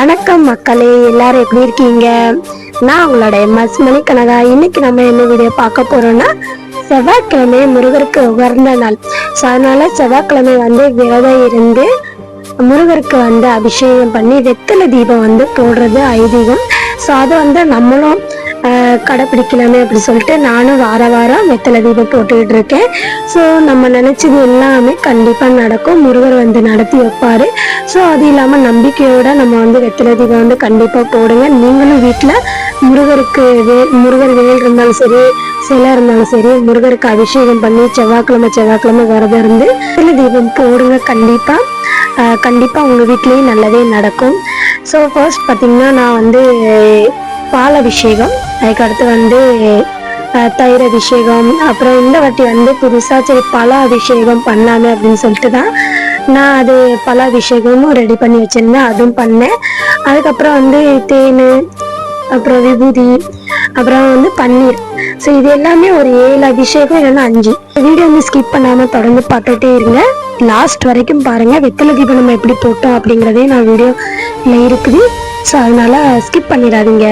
வணக்கம் மக்களே, எல்லாரும் எப்படி இருக்கீங்க? நான் உங்களோட எம்எஸ் மணிக்கனகா. இன்னைக்கு நம்ம என்ன வீடியோ பார்க்க போறோம்னா, செவ்வாய்க்கிழமை முருகருக்கு உகந்த நாள். ஸோ அதனால செவ்வாய்க்கிழமை விரதம் இருந்து முருகருக்கு அபிஷேகம் பண்ணி வெத்தலை தீபம் போடுறது ஐதீகம். ஸோ அதை நம்மளும் கடைப்பிடிக்கலாமே அப்படி சொல்லிட்டு நானும் வாரம் வெத்தலை தீபம் போட்டுக்கிட்டு இருக்கேன். ஸோ நம்ம நினச்சது எல்லாமே கண்டிப்பாக நடக்கும். முருகர் நடத்தி வைப்பார். ஸோ அது இல்லாமல் நம்பிக்கையோடு நம்ம வெத்தலை தீபம் கண்டிப்பாக போடுங்க. நீங்களும் வீட்டில் முருகருக்கு முருகர் வேல் இருந்தாலும் சரி, சிலை இருந்தாலும் சரி, முருகருக்கு அபிஷேகம் பண்ணி செவ்வாய்க்கிழமை விரதம் இருந்து வெத்தலை தீபம் போடுங்க. கண்டிப்பாக உங்கள் வீட்லேயும் நல்லதே நடக்கும். ஸோ ஃபர்ஸ்ட் பார்த்திங்கன்னா நான் பால் அபிஷேகம், அதுக்கடுத்து தயிர் அபிஷேகம், அப்புறம் இந்த வாட்டி புதுசாக சரி பல அபிஷேகம் பண்ணாமே அப்படின்னு சொல்லிட்டு தான் நான் அது பல அபிஷேகமும் ரெடி பண்ணி வச்சுருந்தேன். அதுவும் பண்ணேன். அதுக்கப்புறம் தேன், அப்புறம் விபூதி, அப்புறம் பன்னீர். ஸோ இது எல்லாமே ஒரு 7 அபிஷேகம் இல்லைன்னா 5. வீடியோ ஸ்கிப் பண்ணாமல் தொடர்ந்து பார்த்துட்டே இருங்க. லாஸ்ட் வரைக்கும் பாருங்கள். வெத்தலை தீபம் நம்ம எப்படி போட்டோம் அப்படிங்கிறதே நான் வீடியோவில் இருக்குது. ஸோ அதனால் ஸ்கிப் பண்ணிடாதீங்க.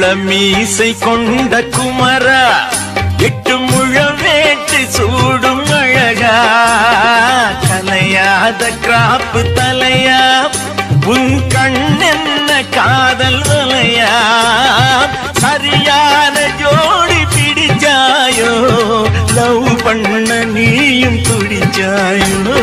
இளமீசை கொண்ட குமரா, 8 முழம் வேட்டு சூடும் அழகா, கலையாத கிராப்பு தலையா, உன் கண்ணென்ன காதல் வலையா, சரியான ஜோடி பிடிச்சாயோ, லவ் பண்ண நீயும் துடிச்சாயோ.